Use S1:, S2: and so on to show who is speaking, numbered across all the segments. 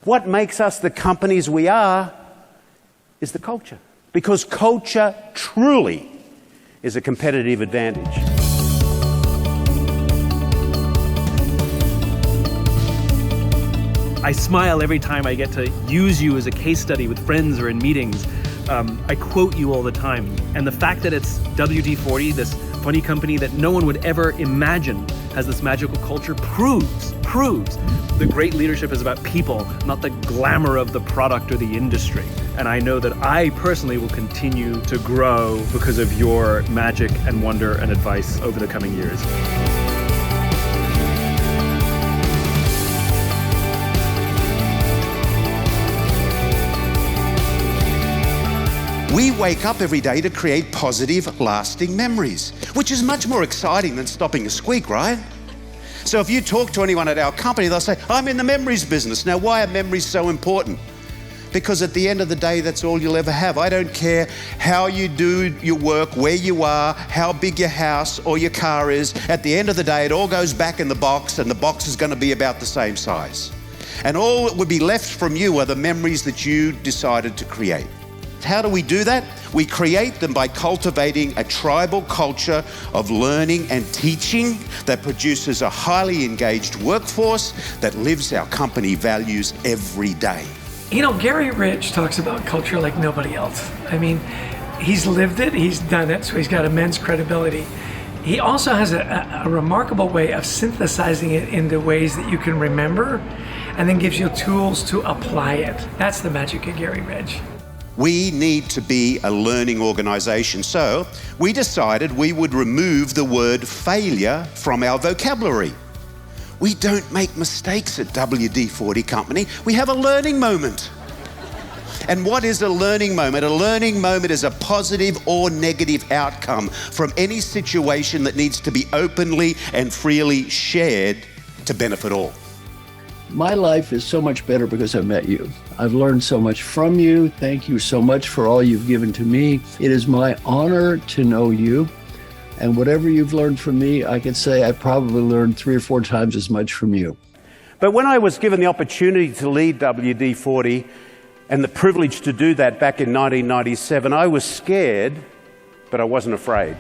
S1: What makes us the companies we are is the culture. Because culture truly is a competitive advantage.
S2: I smile every time I get to use you as a case study with friends or in meetings. I quote you all the time. And the fact that it's WD-40, this funny company that no one would ever imagine has this magical culture, proves the great leadership is about people, not the glamour of the product or the industry. And I know that I personally will continue to grow because of your magic and wonder and advice over the coming years.
S3: We wake up every day to create positive, lasting memories, which is much more exciting than stopping a squeak, right? So if you talk to anyone at our company, they'll say, I'm in the memories business. Now, why are memories so important? Because at the end of the day, that's all you'll ever have. I don't care how you do your work, where you are, how big your house or your car is. At the end of the day, it all goes back in the box, and the box is going to be about the same size. And all that would be left from you are the memories that you decided to create. How do we do that? We create them by cultivating a tribal culture of learning and teaching that produces a highly engaged workforce that lives our company values every day.
S4: You know, Garry Ridge talks about culture like nobody else. I mean, he's lived it, he's done it, so he's got immense credibility. He also has a remarkable way of synthesizing it into ways that you can remember, and then gives you tools to apply it. That's the magic of Garry Ridge.
S3: We need to be a learning organization. So we decided we would remove the word failure from our vocabulary. We don't make mistakes at WD-40 Company. We have a learning moment. And what is a learning moment? A learning moment is a positive or negative outcome from any situation that needs to be openly and freely shared to benefit all.
S5: My life is so much better because I met you. I've learned so much from you. Thank you so much for all you've given to me. It is my honor to know you. And whatever you've learned from me, I could say I probably learned 3 or 4 times as much from you.
S1: But when I was given the opportunity to lead WD-40 and the privilege to do that back in 1997, I was scared, but I wasn't afraid.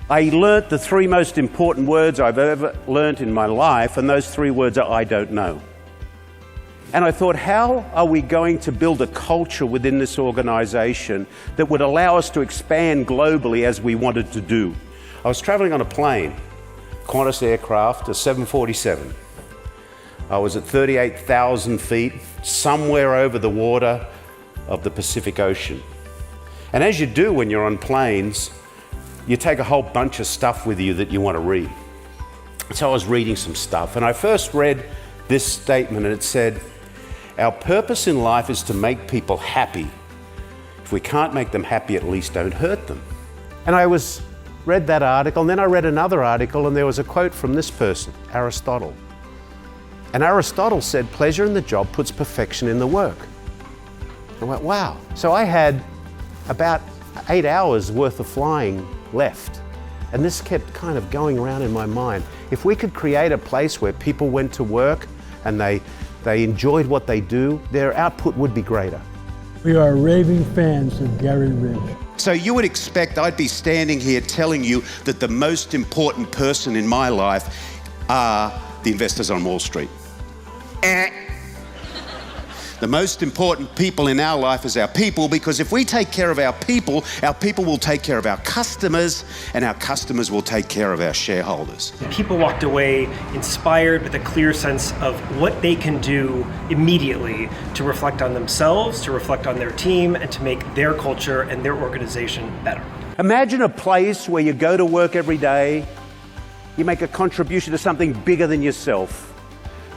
S1: I learnt the 3 most important words I've ever learnt in my life, and those 3 words are I don't know. And I thought, how are we going to build a culture within this organization that would allow us to expand globally as we wanted to do? I was traveling on a plane, Qantas aircraft, a 747. I was at 38,000 feet, somewhere over the water of the Pacific Ocean. And as you do when you're on planes, you take a whole bunch of stuff with you that you want to read. So I was reading some stuff, and I first read this statement, and it said, our purpose in life is to make people happy. If we can't make them happy, at least don't hurt them. And I read that article, and then I read another article, and there was a quote from this person, Aristotle. And Aristotle said, pleasure in the job puts perfection in the work. I went, wow. So I had about 8 hours worth of flying left. And this kept kind of going around in my mind. If we could create a place where people went to work and they enjoyed what they do, their output would be greater.
S6: We are raving fans of Garry Ridge.
S3: So you would expect I'd be standing here telling you that the most important person in my life are the investors on Wall Street. The most important people in our life is our people, because if we take care of our people will take care of our customers, and our customers will take care of our shareholders.
S7: People walked away inspired with a clear sense of what they can do immediately to reflect on themselves, to reflect on their team, and to make their culture and their organization better.
S1: Imagine a place where you go to work every day, you make a contribution to something bigger than yourself.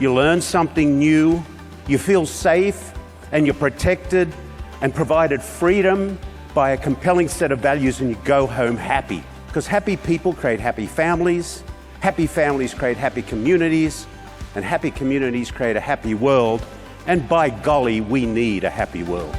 S1: You learn something new, you feel safe, and you're protected and provided freedom by a compelling set of values, and you go home happy. Because happy people create happy families create happy communities, and happy communities create a happy world, and by golly, we need a happy world.